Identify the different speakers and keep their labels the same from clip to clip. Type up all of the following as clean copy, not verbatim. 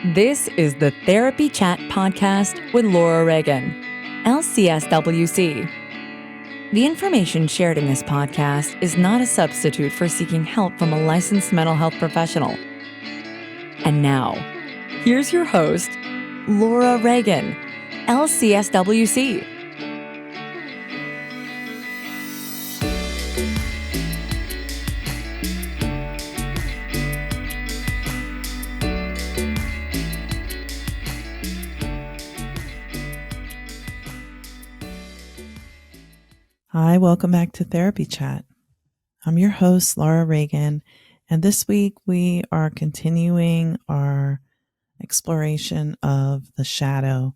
Speaker 1: This is the Therapy Chat Podcast with Laura Reagan, LCSW-C. The information shared in this podcast is not a substitute for seeking help from a licensed mental health professional. And now, here's your host, Laura Reagan, LCSW-C.
Speaker 2: Hi, welcome back to Therapy Chat. I'm your host, Laura Reagan, and this week we are continuing our exploration of the shadow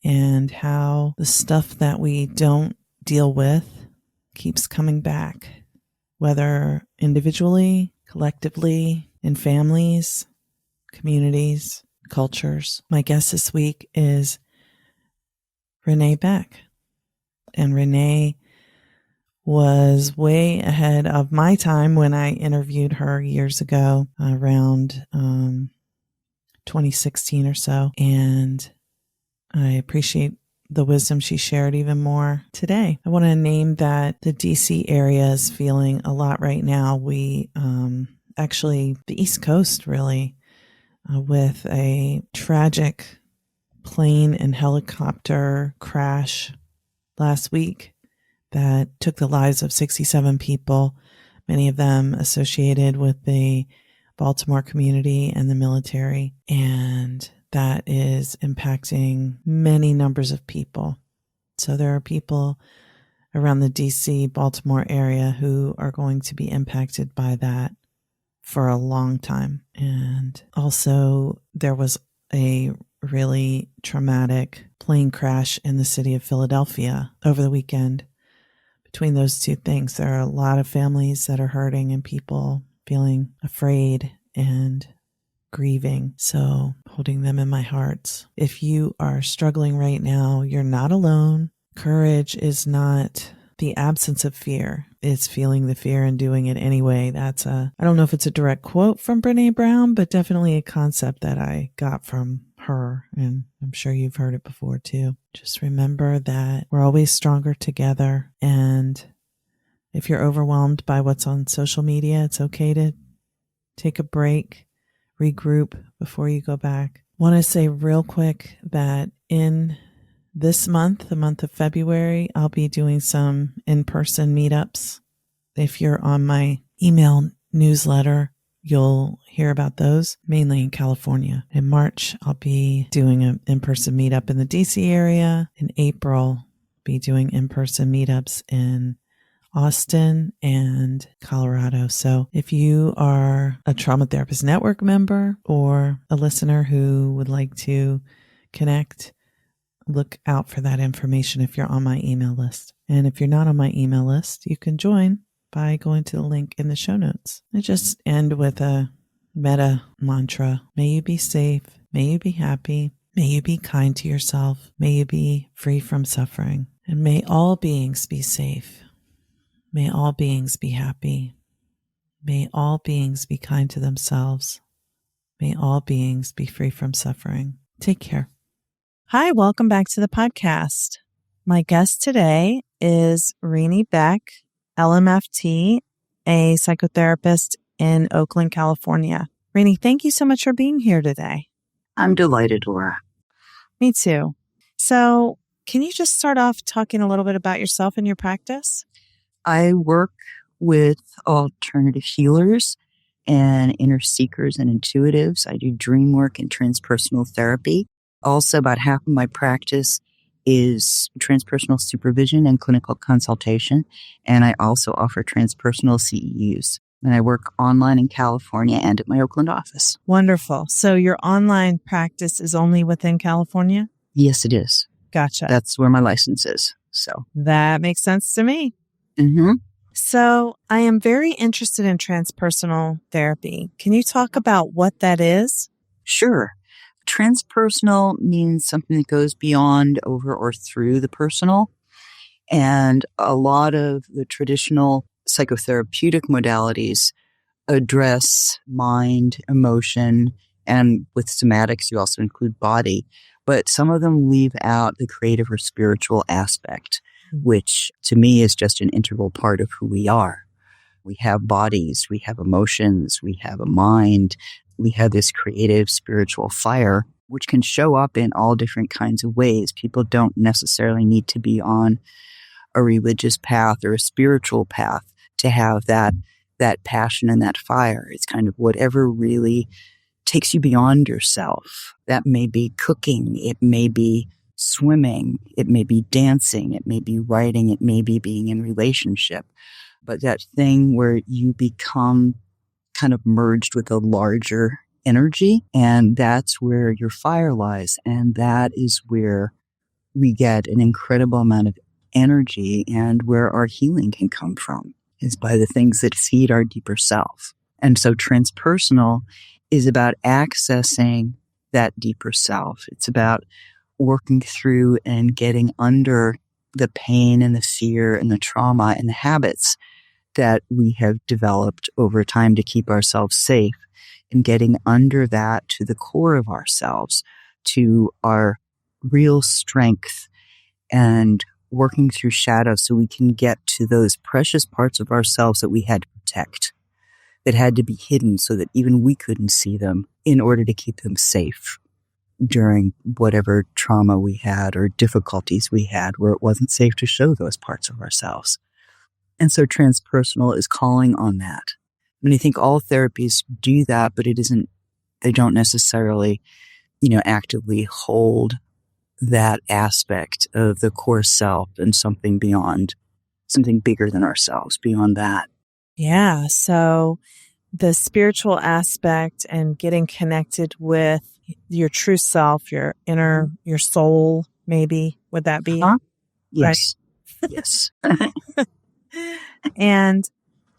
Speaker 2: and how the stuff that we don't deal with keeps coming back, whether individually, collectively, in families, communities, cultures. My guest this week is Renee Beck, and Renee was way ahead of my time when I interviewed her years ago, around 2016 or so. And I appreciate the wisdom she shared even more today. I want to name that the DC area is feeling a lot right now. We actually, the East Coast really, with a tragic plane and helicopter crash last week that took the lives of 67 people, many of them associated with the Baltimore community and the military. And that is impacting many numbers of people. So there are people around the DC, Baltimore area who are going to be impacted by that for a long time. And also there was a really traumatic plane crash in the city of Philadelphia over the weekend. Between those two things, there are a lot of families that are hurting and people feeling afraid and grieving. So holding them in my heart. If you are struggling right now, you're not alone. Courage is not the absence of fear. It's feeling the fear and doing it anyway. I don't know if it's a direct quote from Brene Brown, but definitely a concept that I got from her. And I'm sure you've heard it before too. Just remember that we're always stronger together. And if you're overwhelmed by what's on social media, it's okay to take a break, regroup before you go back. Want to say real quick that in this month, the month of February, I'll be doing some in-person meetups. If you're on my email newsletter, you'll hear about those, mainly in California. In March, I'll be doing an in-person meetup in the DC area. In April, I'll be doing in-person meetups in Austin and Colorado. So if you are a Trauma Therapist Network member or a listener who would like to connect, look out for that information if you're on my email list. And if you're not on my email list, you can join by going to the link in the show notes. I just end with a meta mantra. May you be safe. May you be happy. May you be kind to yourself. May you be free from suffering. And may all beings be safe. May all beings be happy. May all beings be kind to themselves. May all beings be free from suffering. Take care. Hi, welcome back to the podcast. My guest today is Renee Beck, LMFT, a psychotherapist in Oakland, California. Renee, thank you so much for being here today.
Speaker 3: I'm delighted, Laura.
Speaker 2: Me too. So can you just start off talking a little bit about yourself and your practice?
Speaker 3: I work with alternative healers and inner seekers and intuitives. I do dreamwork and transpersonal therapy. Also, about half of my practice is transpersonal supervision and clinical consultation. And I also offer transpersonal CEUs. And I work online in California and at my Oakland office.
Speaker 2: Wonderful. So your online practice is only within California?
Speaker 3: Yes, it is.
Speaker 2: Gotcha.
Speaker 3: That's where my license is. So
Speaker 2: that makes sense to me.
Speaker 3: Mm-hmm.
Speaker 2: So I am very interested in transpersonal therapy. Can you talk about what that is?
Speaker 3: Sure. Transpersonal means something that goes beyond, over, or through the personal. And a lot of the traditional psychotherapeutic modalities address mind, emotion, And with somatics, you also include body, but some of them leave out the creative or spiritual aspect, which to me is just an integral part of who we are. We have bodies, we have emotions, we have a mind, we have this creative spiritual fire, which can show up in all different kinds of ways. People don't necessarily need to be on a religious path or a spiritual path to have that passion and that fire. It's kind of whatever really takes you beyond yourself. That may be cooking, it may be swimming, it may be dancing, it may be writing, it may be being in relationship. But that thing where you become kind of merged with a larger energy, and that's where your fire lies. And that is where we get an incredible amount of energy, and where our healing can come from is by the things that feed our deeper self. And so transpersonal is about accessing that deeper self. It's about working through and getting under the pain and the fear and the trauma and the habits that we have developed over time to keep ourselves safe, and getting under that to the core of ourselves, to our real strength, and working through shadow so we can get to those precious parts of ourselves that we had to protect, that had to be hidden so that even we couldn't see them in order to keep them safe during whatever trauma we had or difficulties we had where it wasn't safe to show those parts of ourselves. And so transpersonal is calling on that. And I think all therapies do that, but they don't necessarily, actively hold that aspect of the core self and something beyond, something bigger than ourselves, beyond that.
Speaker 2: Yeah. So the spiritual aspect and getting connected with your true self, your inner, your soul, maybe, would that be?
Speaker 3: Yes.
Speaker 2: Right?
Speaker 3: Yes.
Speaker 2: And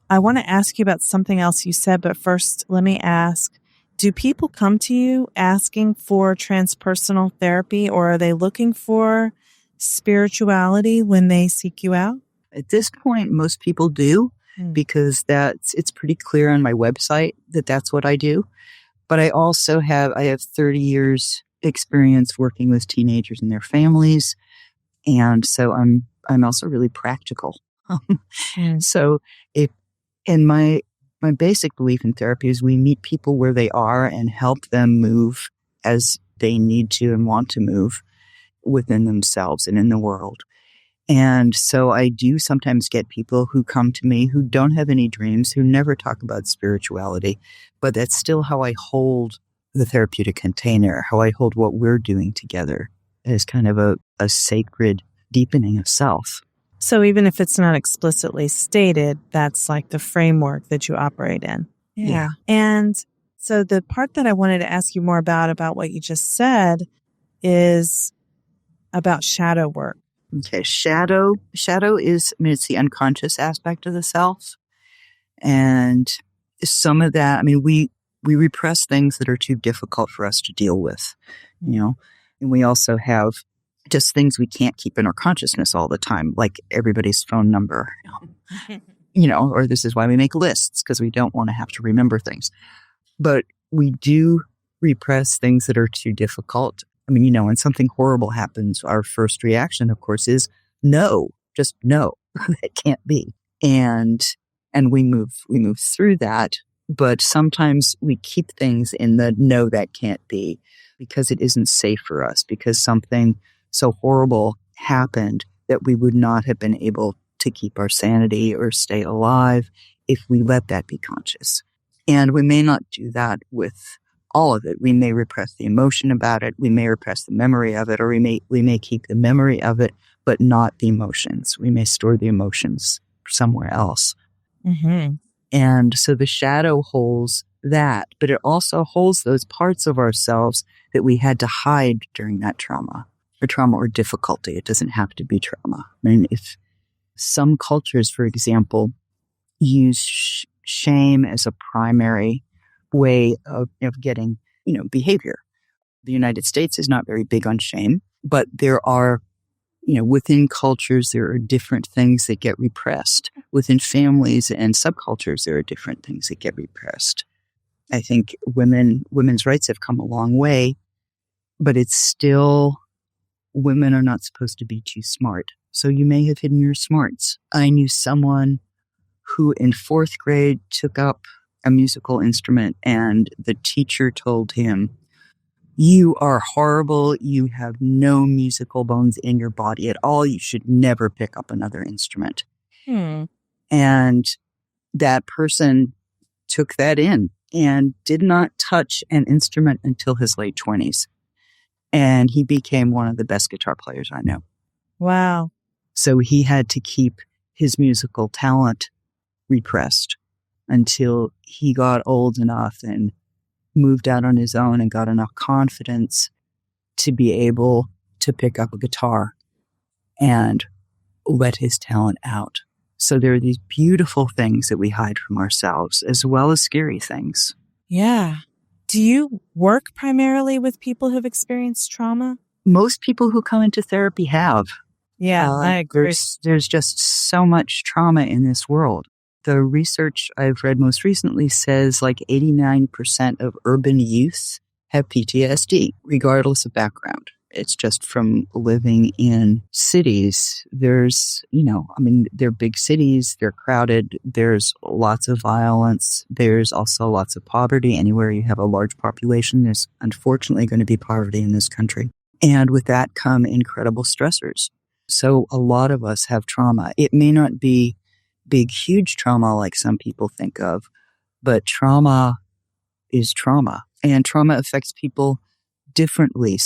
Speaker 2: I want to ask you about something else you said, but first let me ask, do people come to you asking for transpersonal therapy, or are they looking for spirituality when they seek you out?
Speaker 3: At this point, most people do, because it's pretty clear on my website that that's what I do. But I also have 30 years experience working with teenagers and their families. And so I'm also really practical. So my basic belief in therapy is we meet people where they are and help them move as they need to and want to move within themselves and in the world. And so I do sometimes get people who come to me who don't have any dreams, who never talk about spirituality, but that's still how I hold the therapeutic container, how I hold what we're doing together as kind of a sacred deepening of self.
Speaker 2: So even if it's not explicitly stated, that's like the framework that you operate in.
Speaker 3: Yeah.
Speaker 2: And so the part that I wanted to ask you more about what you just said is about shadow work.
Speaker 3: Okay. Shadow is, it's the unconscious aspect of the self. And some of that, we repress things that are too difficult for us to deal with, and we also have just things we can't keep in our consciousness all the time, like everybody's phone number, or this is why we make lists, because we don't want to have to remember things. But we do repress things that are too difficult. When something horrible happens, our first reaction, of course, is no, just no, that can't be. And we move through that. But sometimes we keep things in the no, that can't be, because it isn't safe for us, because something so horrible happened that we would not have been able to keep our sanity or stay alive if we let that be conscious. And we may not do that with all of it. We may repress the emotion about it. We may repress the memory of it, or we may keep the memory of it, but not the emotions. We may store the emotions somewhere else.
Speaker 2: Mm-hmm.
Speaker 3: And so the shadow holds that, but it also holds those parts of ourselves that we had to hide during that trauma or difficulty. It doesn't have to be trauma. If some cultures, for example, use shame as a primary way of getting, behavior. The United States is not very big on shame, but there are, within cultures, there are different things that get repressed. Within families and subcultures, there are different things that get repressed. I think women's rights have come a long way, but it's still, women are not supposed to be too smart. So you may have hidden your smarts. I knew someone who in 4th grade took up a musical instrument, and the teacher told him, "You are horrible. You have no musical bones in your body at all. You should never pick up another instrument." And that person took that in and did not touch an instrument until his late 20s. And he became one of the best guitar players I know.
Speaker 2: Wow.
Speaker 3: So he had to keep his musical talent repressed until he got old enough and moved out on his own and got enough confidence to be able to pick up a guitar and let his talent out. So there are these beautiful things that we hide from ourselves, as well as scary things.
Speaker 2: Yeah. Do you work primarily with people who've experienced trauma?
Speaker 3: Most people who come into therapy have.
Speaker 2: Yeah, I agree.
Speaker 3: There's just so much trauma in this world. The research I've read most recently says like 89% of urban youth have PTSD, regardless of background. It's just from living in cities. There's, they're big cities, they're crowded, there's lots of violence, there's also lots of poverty. Anywhere you have a large population, there's unfortunately going to be poverty in this country. And with that come incredible stressors. So a lot of us have trauma. It may not be big, huge trauma like some people think of, but trauma is trauma. And trauma affects people differently.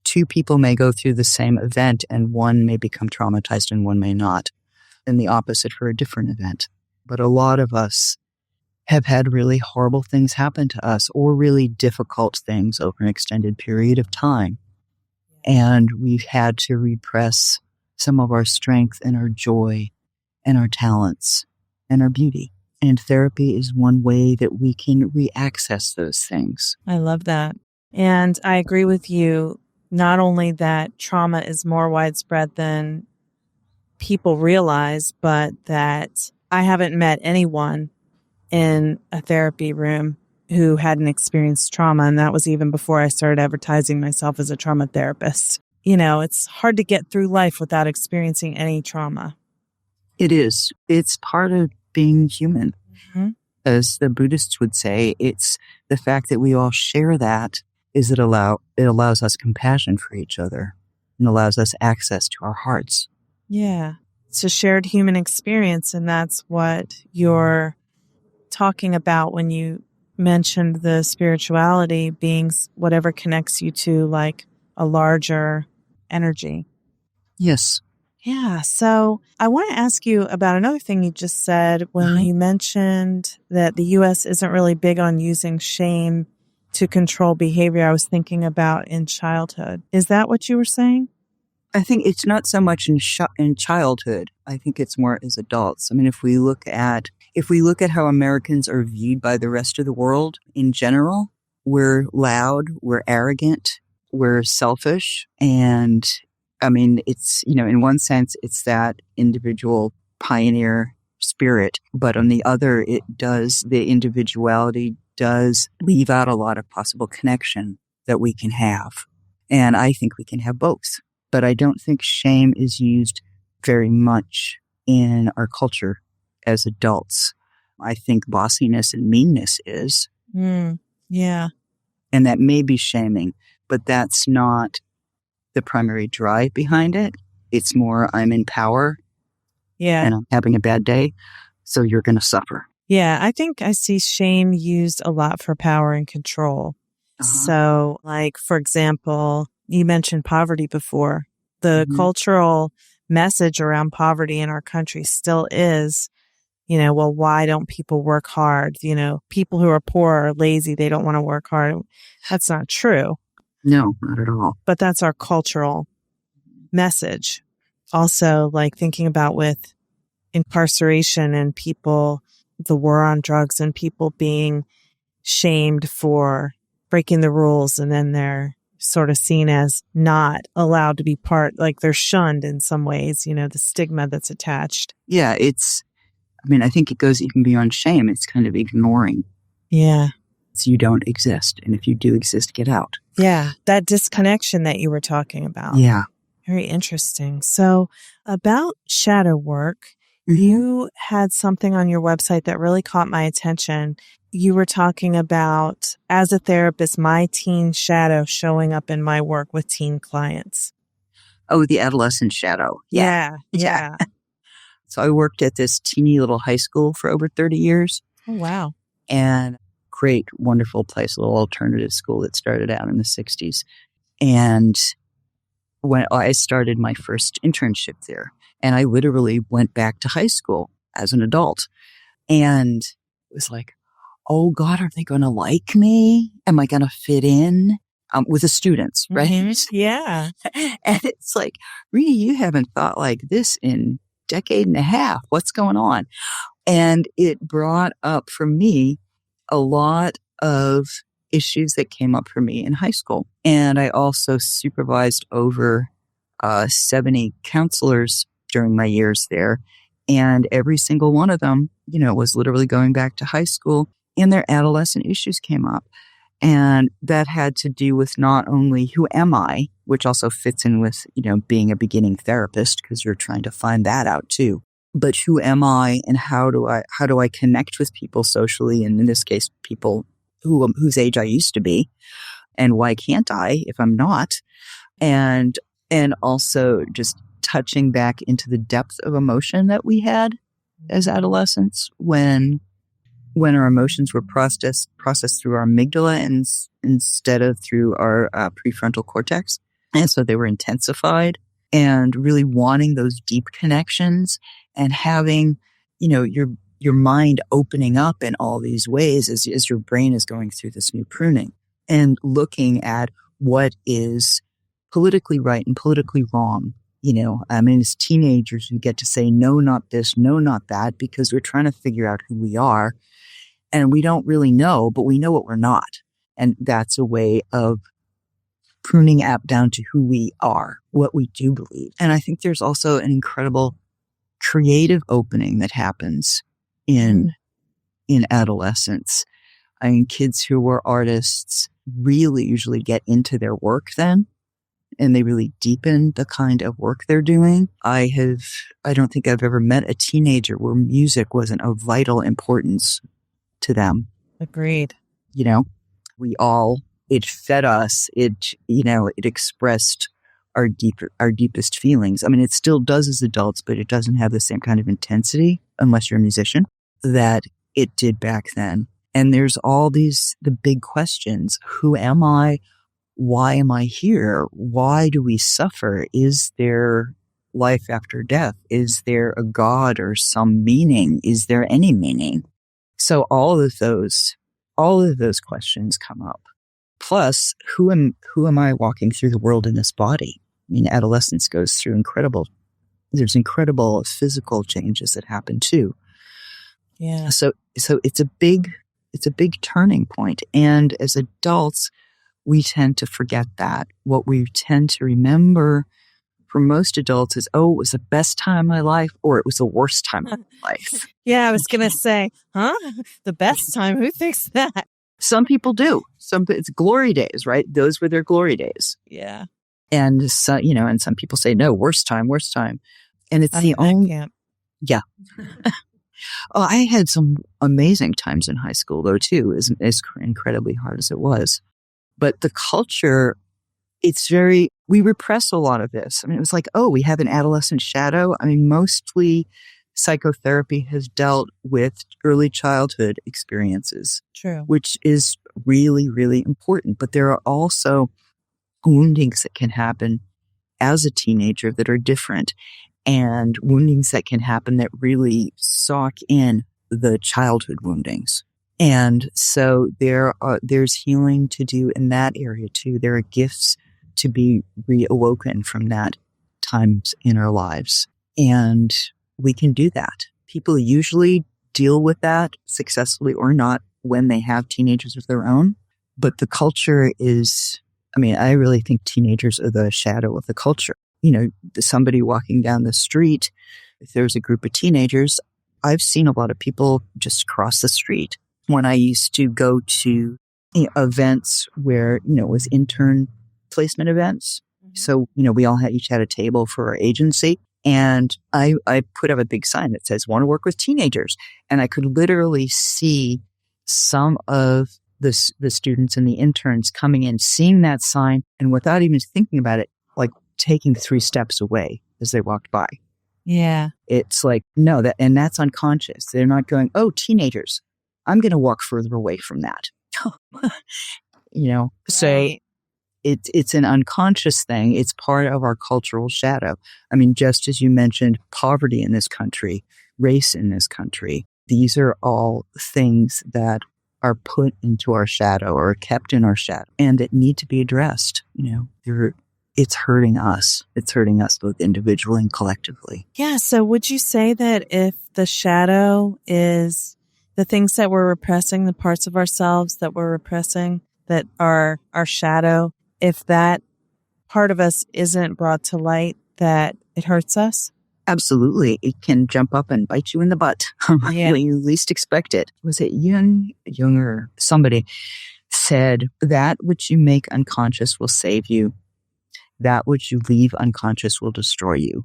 Speaker 3: Two people may go through the same event and one may become traumatized and one may not. And the opposite for a different event. But a lot of us have had really horrible things happen to us or really difficult things over an extended period of time. And we've had to repress some of our strength and our joy and our talents and our beauty. And therapy is one way that we can re-access those things.
Speaker 2: I love that. And I agree with you, not only that trauma is more widespread than people realize, but that I haven't met anyone in a therapy room who hadn't experienced trauma. And that was even before I started advertising myself as a trauma therapist. It's hard to get through life without experiencing any trauma.
Speaker 3: It is. It's part of being human. Mm-hmm. As the Buddhists would say, it's the fact that we all share that is it allows us compassion for each other and allows us access to our hearts.
Speaker 2: Yeah. It's a shared human experience, and that's what you're talking about when you mentioned the spirituality being whatever connects you to like a larger energy.
Speaker 3: Yes.
Speaker 2: Yeah. So I want to ask you about another thing you just said when you mentioned that the U.S. isn't really big on using shame to control behavior. I was thinking about in childhood. Is that what you were saying?
Speaker 3: I think it's not so much in childhood. I think it's more as adults. I mean, if we look at how Americans are viewed by the rest of the world in general, we're loud, we're arrogant, we're selfish. And I mean, it's, in one sense, it's that individual pioneer spirit. But on the other, the individuality does leave out a lot of possible connection that we can have. And I think we can have both. But I don't think shame is used very much in our culture as adults. I think bossiness and meanness is.
Speaker 2: Yeah.
Speaker 3: And that may be shaming, but that's not the primary drive behind it. It's more, I'm in power.
Speaker 2: Yeah.
Speaker 3: And I'm having a bad day, so you're going to suffer.
Speaker 2: Yeah, I think I see shame used a lot for power and control. So, like, for example, you mentioned poverty before. The cultural message around poverty in our country still is, well, why don't people work hard? People who are poor are lazy. They don't want to work hard. That's not true.
Speaker 3: No, not at all.
Speaker 2: But that's our cultural message. Also, like thinking about with incarceration and people, the war on drugs and people being shamed for breaking the rules, and then they're sort of seen as not allowed to be part, like they're shunned in some ways, the stigma that's attached.
Speaker 3: Yeah, I think it goes even beyond shame. It's kind of ignoring.
Speaker 2: Yeah.
Speaker 3: So you don't exist. And if you do exist, get out.
Speaker 2: Yeah. That disconnection that you were talking about.
Speaker 3: Yeah.
Speaker 2: Very interesting. So about shadow work, you had something on your website that really caught my attention. You were talking about, as a therapist, my teen shadow showing up in my work with teen clients.
Speaker 3: Oh, the adolescent shadow.
Speaker 2: Yeah.
Speaker 3: So I worked at this teeny little high school for over 30 years.
Speaker 2: Oh, wow.
Speaker 3: And great, wonderful place, a little alternative school that started out in the 60s. And when I started my first internship there, and I literally went back to high school as an adult, and it was like, oh God, are they going to like me? Am I going to fit in with the students? Right?
Speaker 2: Mm-hmm. Yeah.
Speaker 3: And it's like, Rita, you haven't thought like this in a decade and a half. What's going on? And it brought up for me a lot of issues that came up for me in high school. And I also supervised over 70 counselors during my years there. And every single one of them, was literally going back to high school, and their adolescent issues came up. And that had to do with not only who am I, which also fits in with, being a beginning therapist, because you're trying to find that out too. But who am I, and how do I connect with people socially? And in this case, people whose age I used to be, and why can't I if I'm not? And also just touching back into the depth of emotion that we had as adolescents when our emotions were processed through our amygdala instead of through our prefrontal cortex. And so they were intensified, and really wanting those deep connections and having, your mind opening up in all these ways as your brain is going through this new pruning, and looking at what is politically right and politically wrong. As teenagers, we get to say, no, not this, no, not that, because we're trying to figure out who we are. And we don't really know, but we know what we're not. And that's a way of pruning up down to who we are, what we do believe. And I think there's also an incredible creative opening that happens in adolescence. I mean, kids who were artists really usually get into their work then, and they really deepen the kind of work they're doing. I don't think I've ever met a teenager where music wasn't of vital importance to them.
Speaker 2: Agreed.
Speaker 3: It fed us, it expressed our deepest feelings. I mean, it still does as adults, but it doesn't have the same kind of intensity, unless you're a musician, that it did back then. And there's all the big questions. Who am I? Why am I here? Why do we suffer? Is there life after death? Is there a God or some meaning? Is there any meaning? So all of those questions come up. Plus, who am I walking through the world in this body? I mean, adolescence goes through there's incredible physical changes that happen too.
Speaker 2: Yeah.
Speaker 3: So it's a big turning point. And as adults, we tend to forget that. What we tend to remember for most adults is, it was the best time of my life, or it was the worst time of my life.
Speaker 2: Yeah, I was going to say, the best time? Who thinks that?
Speaker 3: Some people do. It's glory days, right? Those were their glory days.
Speaker 2: Yeah.
Speaker 3: And so, and some people say, no, worst time. And it's the only
Speaker 2: camp.
Speaker 3: Yeah. I had some amazing times in high school, though, too, as incredibly hard as it was. But the culture, we repress a lot of this. I mean, it was like, we have an adolescent shadow. I mean, mostly psychotherapy has dealt with early childhood experiences.
Speaker 2: True.
Speaker 3: Which is really, really important. But there are also woundings that can happen as a teenager that are different, and woundings that can happen that really sock in the childhood woundings. And so there's healing to do in that area too. There are gifts to be reawoken from that times in our lives. And we can do that. People usually deal with that successfully or not when they have teenagers of their own. But the culture I really think teenagers are the shadow of the culture. Somebody walking down the street, if there's a group of teenagers, I've seen a lot of people just cross the street. When I used to go to events where, it was intern placement events. Mm-hmm. So, we all each had a table for our agency. And I put up a big sign that says, want to work with teenagers. And I could literally see some of the students and the interns coming in, seeing that sign, and without even thinking about it, like taking 3 steps away as they walked by.
Speaker 2: Yeah.
Speaker 3: It's like, no, that's unconscious. They're not going, oh, teenagers, I'm going to walk further away from that.
Speaker 2: Right.
Speaker 3: So it's an unconscious thing. It's part of our cultural shadow. I mean, just as you mentioned, poverty in this country, race in this country, these are all things that are put into our shadow or kept in our shadow and that need to be addressed. It's hurting us. It's hurting us both individually and collectively.
Speaker 2: Yeah. So would you say that if the shadow is the things that we're repressing, the parts of ourselves that we're repressing, that are our shadow, if that part of us isn't brought to light, that it hurts us?
Speaker 3: Absolutely. It can jump up and bite you in the butt when you least expect it. Was it Junger? Somebody said, that which you make unconscious will save you. That which you leave unconscious will destroy you.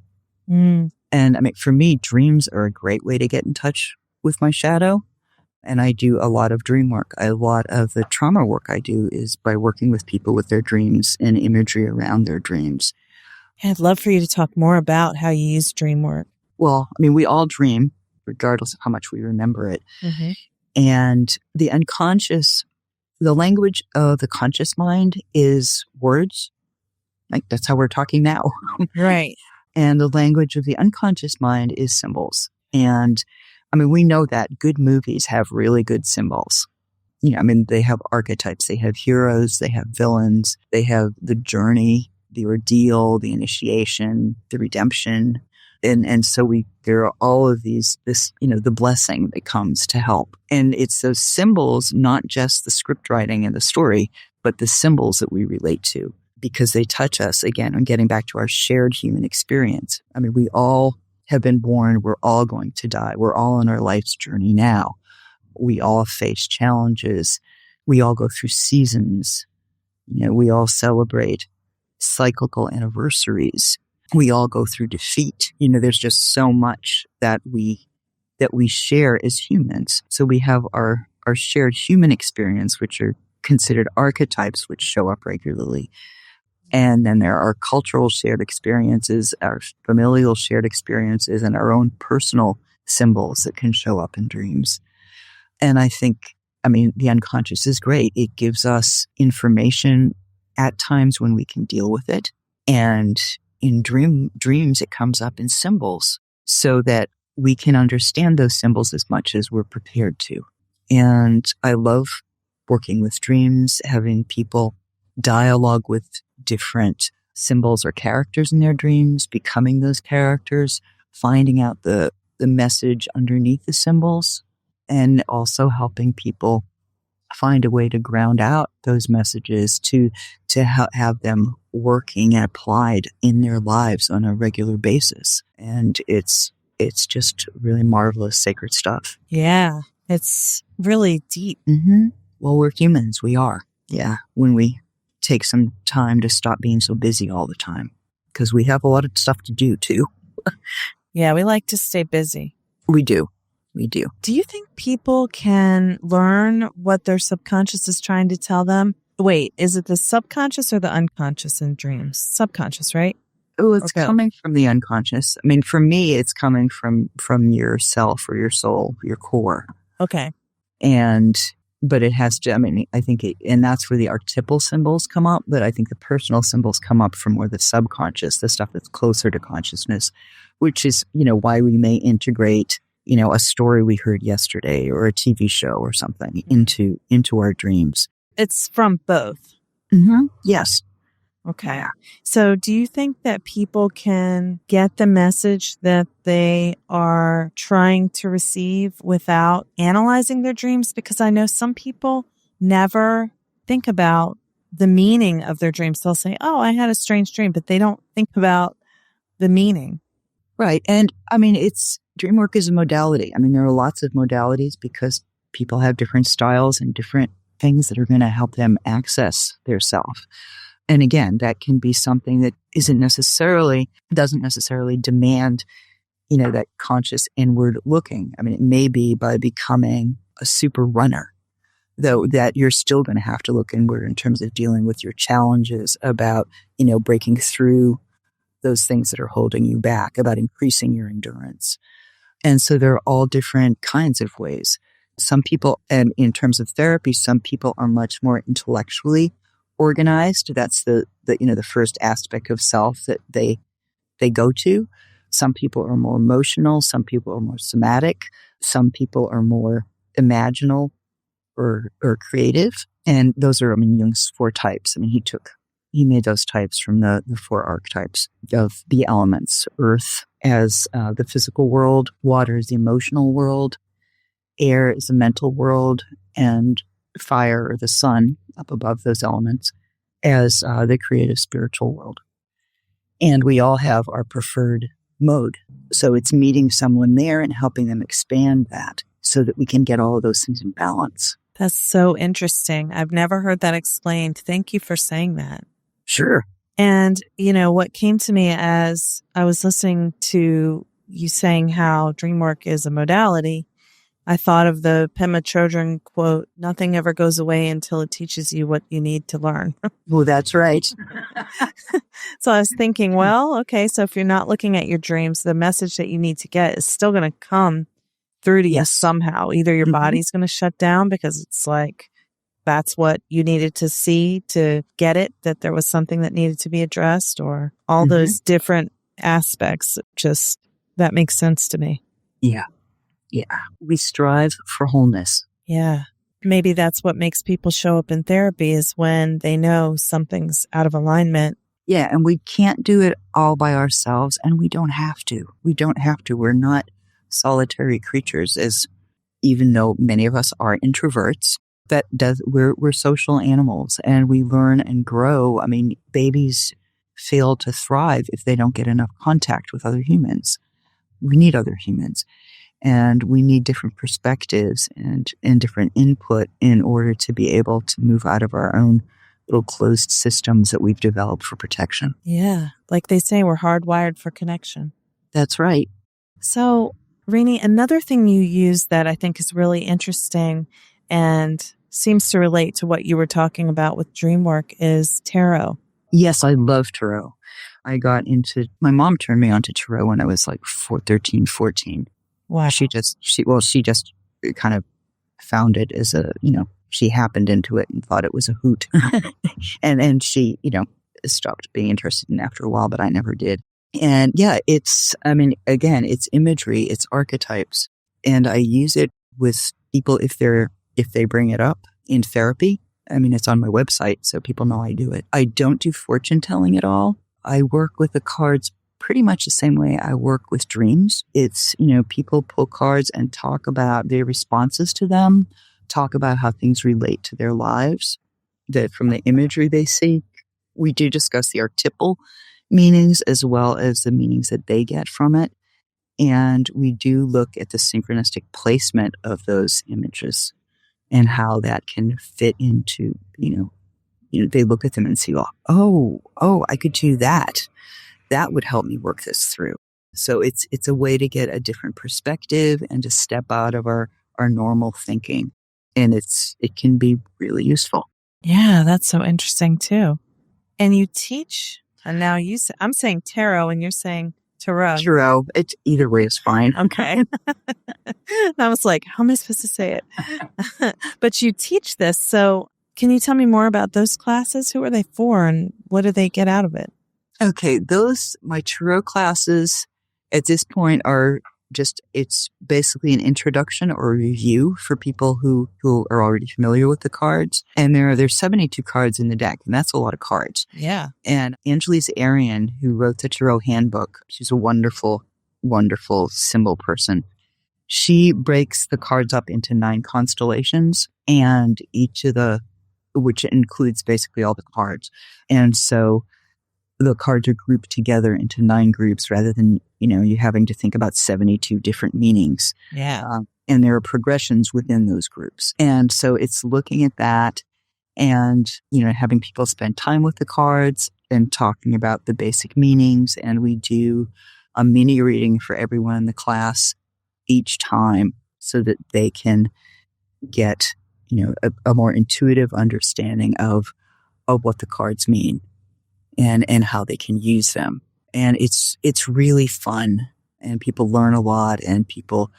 Speaker 3: Mm. And I mean, for me, dreams are a great way to get in touch with my shadow. And I do a lot of dream work. A lot of the trauma work I do is by working with people with their dreams and imagery around their dreams.
Speaker 2: I'd love for you to talk more about how you use dream work.
Speaker 3: Well, I mean, we all dream, regardless of how much we remember it. Mm-hmm. And the unconscious, the language of the conscious mind is words. Like, that's how we're talking now.
Speaker 2: Right.
Speaker 3: And the language of the unconscious mind is symbols. And I mean, we know that good movies have really good symbols. I mean, they have archetypes. They have heroes. They have villains. They have the journey, the ordeal, the initiation, the redemption. And so there are all of the blessing that comes to help. And it's those symbols, not just the script writing and the story, but the symbols that we relate to, because they touch us, again, on getting back to our shared human experience. I mean, we all have been born. We're all going to die. We're all on our life's journey now. We all face challenges. We all go through seasons. We all celebrate cyclical anniversaries. We all go through defeat. There's just so much that we share as humans. So we have our shared human experience, which are considered archetypes, which show up regularly. And then there are cultural shared experiences, our familial shared experiences, and our own personal symbols that can show up in dreams. And I think, the unconscious is great. It gives us information at times when we can deal with it. And in dreams, it comes up in symbols so that we can understand those symbols as much as we're prepared to. And I love working with dreams, having people dialogue with different symbols or characters in their dreams, becoming those characters, finding out the message underneath the symbols, and also helping people find a way to ground out those messages to have them working and applied in their lives on a regular basis. And it's just really marvelous, sacred stuff.
Speaker 2: Yeah, it's really deep.
Speaker 3: Mm-hmm. Well, we're humans. We are. Yeah. When we take some time to stop being so busy all the time, because we have a lot of stuff to do too.
Speaker 2: Yeah, we like to stay busy.
Speaker 3: We do. We do.
Speaker 2: Do you think people can learn what their subconscious is trying to tell them? Wait, is it the subconscious or the unconscious in dreams? Subconscious, right?
Speaker 3: Oh, it's coming from the unconscious. I mean, for me, it's coming from yourself or your soul, your core.
Speaker 2: Okay.
Speaker 3: But it has to, I think and that's where the archetypal symbols come up, but I think the personal symbols come up from more the subconscious, the stuff that's closer to consciousness, which is, why we may integrate, a story we heard yesterday or a TV show or something into our dreams.
Speaker 2: It's from both.
Speaker 3: Mm-hmm. Yes.
Speaker 2: Okay. So do you think that people can get the message that they are trying to receive without analyzing their dreams? Because I know some people never think about the meaning of their dreams. They'll say, oh, I had a strange dream, but they don't think about the meaning.
Speaker 3: Right. And dream work is a modality. There are lots of modalities because people have different styles and different things that are going to help them access their self. And again, that can be something that doesn't necessarily demand, that conscious inward looking. I mean, it may be by becoming a super runner, though, that you're still going to have to look inward in terms of dealing with your challenges about, breaking through those things that are holding you back, about increasing your endurance. And so there are all different kinds of ways. Some people, and in terms of therapy, some people are much more intellectually organized. That's the first aspect of self that they go to. Some people are more emotional. Some people are more somatic. Some people are more imaginal or creative. And those are, Jung's 4 types. He made those types from the 4 archetypes of the elements. Earth as the physical world, water is the emotional world, air is the mental world, and fire, or the sun up above those elements, as the creative spiritual world. And we all have our preferred mode. So it's meeting someone there and helping them expand that so that we can get all of those things in balance.
Speaker 2: That's so interesting. I've never heard that explained. Thank you for saying that.
Speaker 3: Sure.
Speaker 2: And, what came to me as I was listening to you saying how dreamwork is a modality, I thought of the Pema Chodron quote, "Nothing ever goes away until it teaches you what you need to learn."
Speaker 3: Well, that's right.
Speaker 2: So I was thinking, well, okay, so if you're not looking at your dreams, the message that you need to get is still going to come through to you somehow. Either your body's going to shut down because it's like, that's what you needed to see to get it, that there was something that needed to be addressed, or all those different aspects. Just, that makes sense to me.
Speaker 3: Yeah. Yeah. We strive for wholeness.
Speaker 2: Yeah. Maybe that's what makes people show up in therapy, is when they know something's out of alignment.
Speaker 3: Yeah. And we can't do it all by ourselves, and we don't have to. We're not solitary creatures, even though many of us are introverts. We're social animals, and we learn and grow. Babies fail to thrive if they don't get enough contact with other humans. We need other humans. And we need different perspectives and different input in order to be able to move out of our own little closed systems that we've developed for protection.
Speaker 2: Yeah. Like they say, we're hardwired for connection.
Speaker 3: That's right.
Speaker 2: So, Renee, another thing you use that I think is really interesting and seems to relate to what you were talking about with dreamwork is tarot.
Speaker 3: Yes, I love tarot. My mom turned me on to tarot when I was like 13, 14.
Speaker 2: Wow.
Speaker 3: She just kind of found it as she happened into it and thought it was a hoot. and she, stopped being interested in it after a while, but I never did. And yeah, it's imagery, it's archetypes. And I use it with people if they bring it up in therapy. It's on my website, so people know I do it. I don't do fortune telling at all. I work with the cards pretty much the same way I work with dreams. It's, people pull cards and talk about their responses to them, talk about how things relate to their lives, that from the imagery they see. We do discuss the archetypal meanings as well as the meanings that they get from it. And we do look at the synchronistic placement of those images and how that can fit into, they look at them and see, oh, I could do that. That would help me work this through. So it's a way to get a different perspective and to step out of our normal thinking. And it can be really useful.
Speaker 2: Yeah, that's so interesting too. And you teach, and now I'm saying tarot and you're saying tarot.
Speaker 3: Tarot. Either way is fine.
Speaker 2: Okay. And I was like, how am I supposed to say it? But you teach this. So can you tell me more about those classes? Who are they for and what do they get out of it?
Speaker 3: Okay, my tarot classes at this point are it's basically an introduction or a review for people who are already familiar with the cards. And there's 72 cards in the deck, and that's a lot of cards.
Speaker 2: Yeah.
Speaker 3: And Angelise Arian, who wrote the Tarot Handbook, she's a wonderful, wonderful symbol person. She breaks the cards up into 9 constellations, and which includes basically all the cards. And so the cards are grouped together into 9 groups rather than, you having to think about 72 different meanings.
Speaker 2: Yeah.
Speaker 3: And there are progressions within those groups. And so it's looking at that and, having people spend time with the cards and talking about the basic meanings. And we do a mini reading for everyone in the class each time so that they can get, a more intuitive understanding of what the cards mean and how they can use them. And it's really fun, and people learn a lot, and people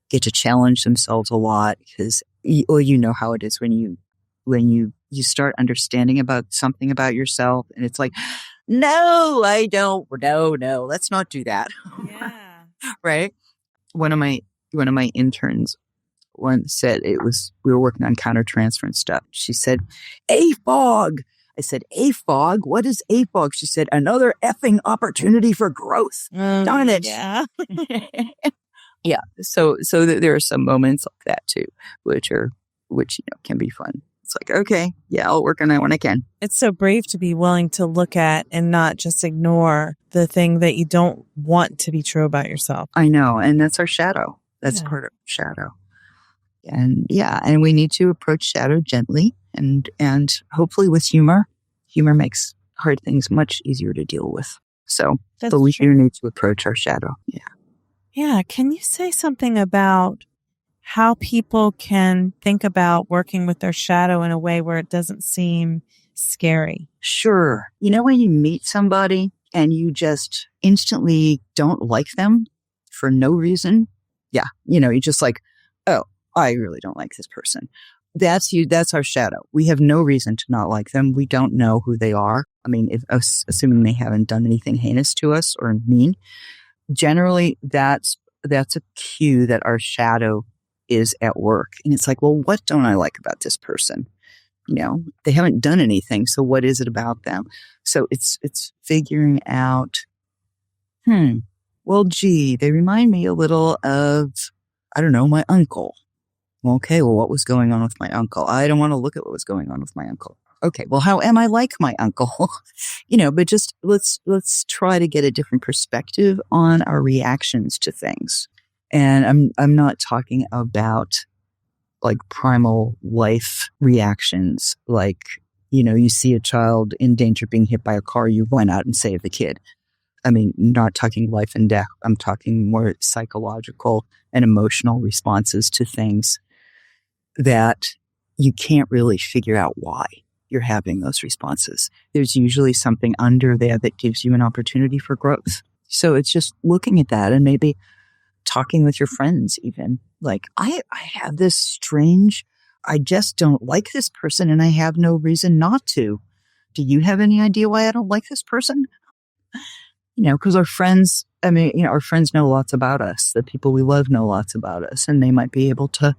Speaker 3: get to challenge themselves a lot because, how it is when you start understanding about something about yourself, and it's like, no, I don't. No, let's not do that.
Speaker 2: Yeah.
Speaker 3: Right. One of my interns once said we were working on countertransference stuff. She said, AFOG. I said, AFOG? What is AFOG? She said, another effing opportunity for growth. Darn it.
Speaker 2: Yeah.
Speaker 3: Yeah. So there are some moments like that too, which can be fun. It's like, okay, yeah, I'll work on that when I can.
Speaker 2: It's so brave to be willing to look at and not just ignore the thing that you don't want to be true about yourself.
Speaker 3: I know. And that's our shadow. That's part of shadow. And and we need to approach shadow gently and hopefully with humor. Humor makes hard things much easier to deal with. So, but we do need to approach our shadow. Yeah.
Speaker 2: Yeah. Can you say something about how people can think about working with their shadow in a way where it doesn't seem scary?
Speaker 3: Sure. When you meet somebody and you just instantly don't like them for no reason. Yeah. You're just like, oh, I really don't like this person. That's you. That's our shadow. We have no reason to not like them. We don't know who they are. I mean, assuming they haven't done anything heinous to us or mean, generally that's a cue that our shadow is at work. And it's like, well, what don't I like about this person? They haven't done anything. So what is it about them? So it's figuring out, well, gee, they remind me a little of, I don't know, my uncle. Okay, well, what was going on with my uncle? I don't want to look at what was going on with my uncle. Okay, well, how am I like my uncle? But just let's try to get a different perspective on our reactions to things. And I'm not talking about like primal life reactions, like, you see a child in danger of being hit by a car, you went out and saved the kid. I mean, not talking life and death. I'm talking more psychological and emotional responses to things that you can't really figure out why you're having those responses. There's usually something under there that gives you an opportunity for growth. So it's just looking at that and maybe talking with your friends even. Like, I have this strange, I just don't like this person and I have no reason not to. Do you have any idea why I don't like this person? Because our friends, our friends know lots about us. The people we love know lots about us, and they might be able to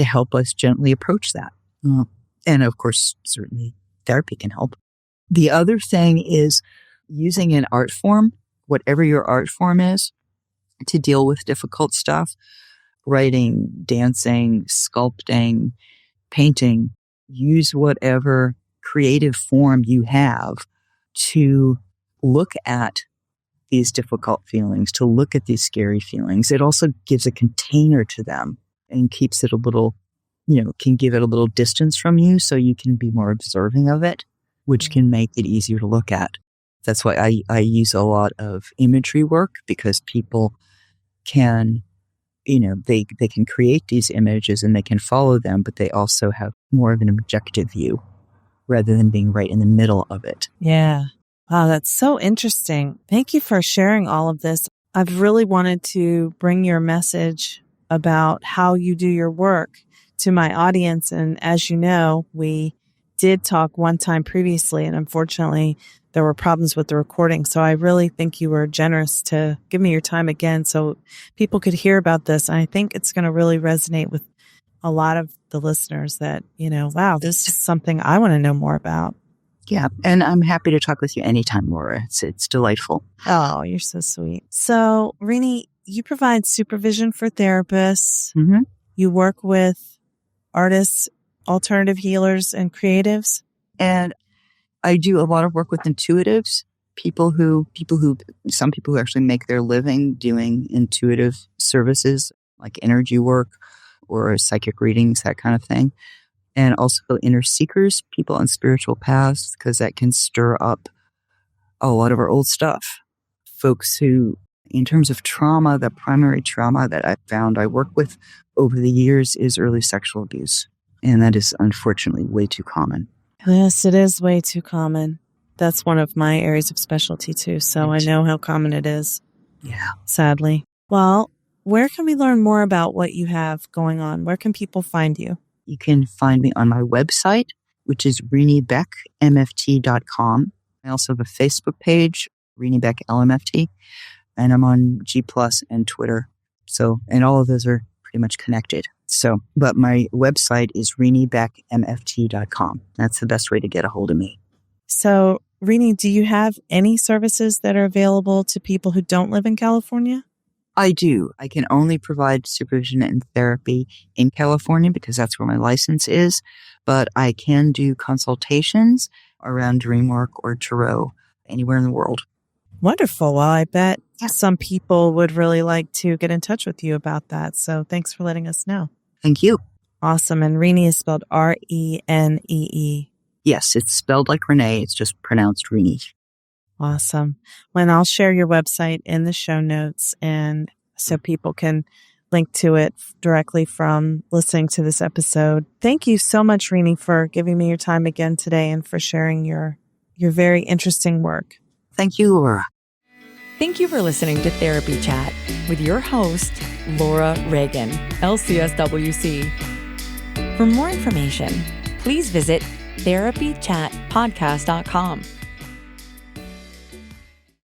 Speaker 3: help us gently approach that. And of course, certainly therapy can help. The other thing is using an art form, whatever your art form is, to deal with difficult stuff. Writing, dancing, sculpting, painting. Use whatever creative form you have to look at these difficult feelings, to look at these scary feelings. It also gives a container to them and keeps it a little, can give it a little distance from you so you can be more observing of it, which can make it easier to look at. That's why I use a lot of imagery work, because people can, they can create these images and they can follow them, but they also have more of an objective view rather than being right in the middle of it.
Speaker 2: Yeah. Wow, that's so interesting. Thank you for sharing all of this. I've really wanted to bring your message about how you do your work to my audience. And as you know, we did talk one time previously, and unfortunately, there were problems with the recording. So I really think you were generous to give me your time again so people could hear about this. And I think it's going to really resonate with a lot of the listeners that, wow, this is something I want to know more about.
Speaker 3: Yeah. And I'm happy to talk with you anytime, Laura. It's delightful.
Speaker 2: Oh, you're so sweet. So, Renee, you provide supervision for therapists.
Speaker 3: Mm-hmm.
Speaker 2: You work with artists, alternative healers, and creatives.
Speaker 3: And I do a lot of work with intuitives, some people who actually make their living doing intuitive services like energy work, or psychic readings, that kind of thing. And also inner seekers, people on spiritual paths, because that can stir up a lot of our old stuff. Folks who, in terms of trauma, the primary trauma that I found I work with over the years is early sexual abuse. And that is unfortunately way too common.
Speaker 2: Yes, it is way too common. That's one of my areas of specialty too. So I know how common it is.
Speaker 3: Yeah. Sadly.
Speaker 2: Well, where can we learn more about what you have going on? Where can people find you?
Speaker 3: You can find me on my website, which is reneebeckmft.com. I also have a Facebook page, Renee Beck LMFT, and I'm on G+ and Twitter. So, and all of those are pretty much connected. So, but my website is reneebeckmft.com. That's the best way to get a hold of me.
Speaker 2: So, Renee, do you have any services that are available to people who don't live in California?
Speaker 3: I do. I can only provide supervision and therapy in California because that's where my license is, but I can do consultations around dreamwork or tarot anywhere in the world.
Speaker 2: Wonderful. Well, I bet some people would really like to get in touch with you about that. So thanks for letting us know.
Speaker 3: Thank you.
Speaker 2: Awesome. And Renee is spelled Renee.
Speaker 3: Yes, it's spelled like Renee. It's just pronounced Renee.
Speaker 2: Awesome. Well, I'll share your website in the show notes, and so people can link to it directly from listening to this episode. Thank you so much, Renee, for giving me your time again today and for sharing your very interesting work.
Speaker 3: Thank you, Laura.
Speaker 1: Thank you for listening to Therapy Chat with your host, Laura Reagan, LCSW-C. For more information, please visit therapychatpodcast.com.